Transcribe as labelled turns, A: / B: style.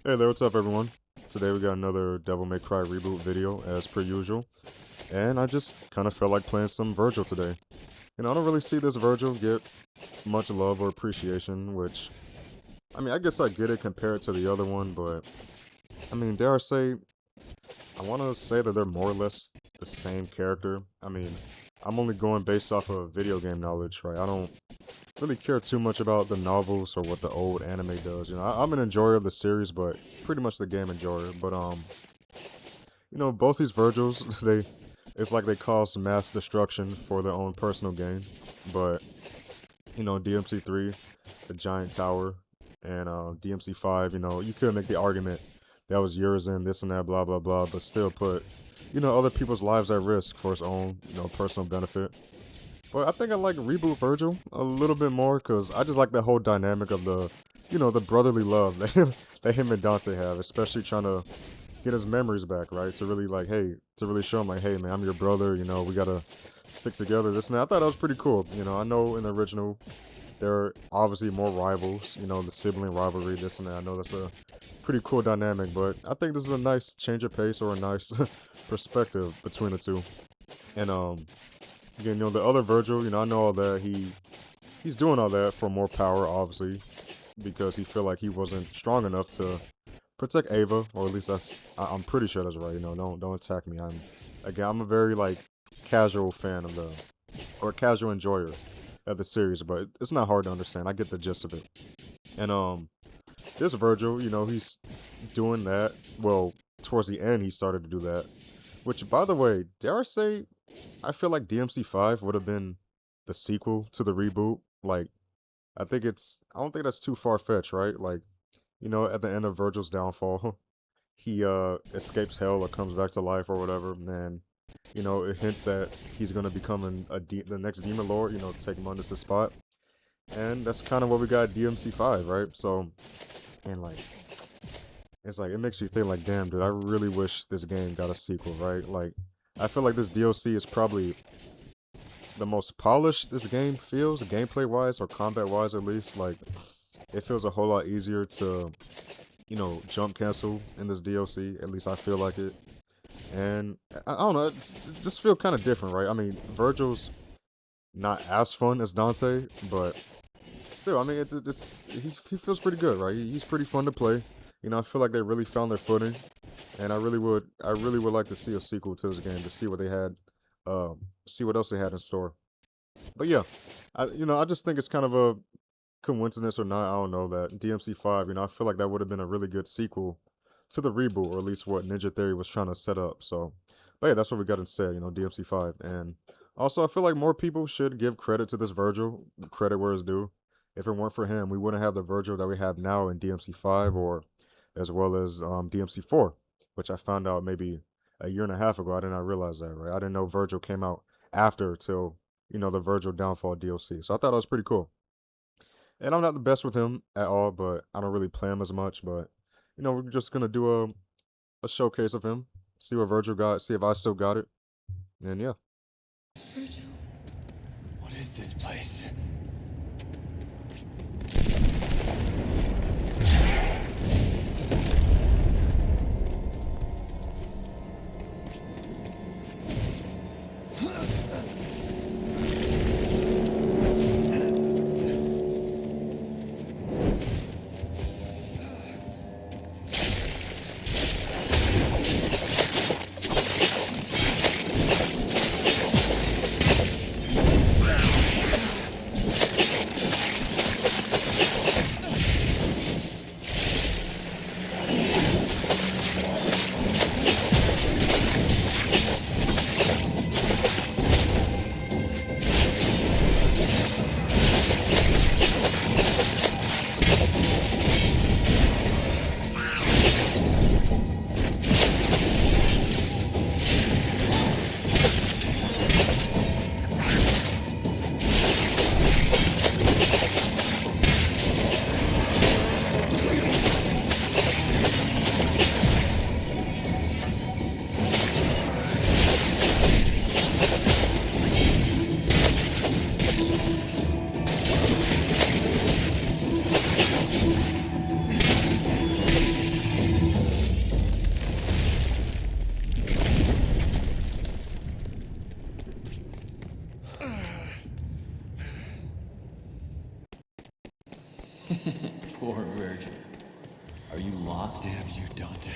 A: Hey there, what's up everyone? Today we got another Devil May Cry reboot video as per usual. And I just kind of felt like playing some Vergil today. I don't really see this Vergil get much love or appreciation, which, I guess I get it compared to the other one, but, dare I say, I want to say that they're more or less the same character. I'm only going based off of video game knowledge, right? I don't really care too much about the novels or what the old anime does. I'm an enjoyer of the series, but pretty much the game enjoyer. But both these Vergils, it's like they cause mass destruction for their own personal gain. But DMC 3, the giant tower, and DMC 5, you could make the argument that was yours and this and that, blah blah blah, but still put other people's lives at risk for its own personal benefit. But I think I like Reboot Vergil a little bit more because I just like the whole dynamic of the brotherly love that him and Dante have, especially trying to get his memories back, right? To really to really show him hey man, I'm your brother, we gotta stick together, this and that. I thought that was pretty cool. I know in the original, there are obviously more rivals, the sibling rivalry, this and that. I know that's a pretty cool dynamic, but I think this is a nice change of pace or a nice perspective between the two. And, again, the other Vergil, I know all that he's doing all that for more power, obviously, because he feel like he wasn't strong enough to protect Ava, or at least I'm pretty sure that's right. Don't attack me. I'm a very casual fan of or casual enjoyer of the series, but it's not hard to understand. I get the gist of it. And this Vergil, he's doing that. Well, towards the end, he started to do that. Which, by the way, dare I say, I feel like DMC 5 would have been the sequel to the reboot. I don't think that's too far-fetched, right? At the end of Vergil's downfall, he escapes hell or comes back to life or whatever, and it hints that he's gonna become the next demon lord, take Mundus' spot. And that's kind of what we got at DMC 5, right? So, and it makes you think damn, dude, I really wish this game got a sequel, right? I feel like this DLC is probably the most polished this game feels, gameplay-wise or combat-wise at least. It feels a whole lot easier to, jump cancel in this DLC. At least I feel like it. And I don't know, it just feel kind of different, right? Vergil's not as fun as Dante, but still, he feels pretty good, right? He's pretty fun to play. I feel like they really found their footing, and I really would like to see a sequel to this game to see what they had, see what else they had in store. But yeah, I just think it's kind of a coincidence or not, I don't know, that DMC 5, I feel like that would have been a really good sequel to the reboot, or at least what Ninja Theory was trying to set up. So, but yeah, that's what we got instead, DMC 5. And also, I feel like more people should give credit to this Vergil, credit where it's due. If it weren't for him, we wouldn't have the Vergil that we have now in DMC 5, or as well as DMC 4, which I found out maybe a year and a half ago. I did not realize that, right? I didn't know Vergil came out after till, the Vergil Downfall DLC. So I thought that was pretty cool. And I'm not the best with him at all, but I don't really play him as much. But, we're just going to do a showcase of him, see what Vergil got, see if I still got it. And yeah.
B: Vergil, what is this place? Vergil. Are you lost? Damn you, Dante.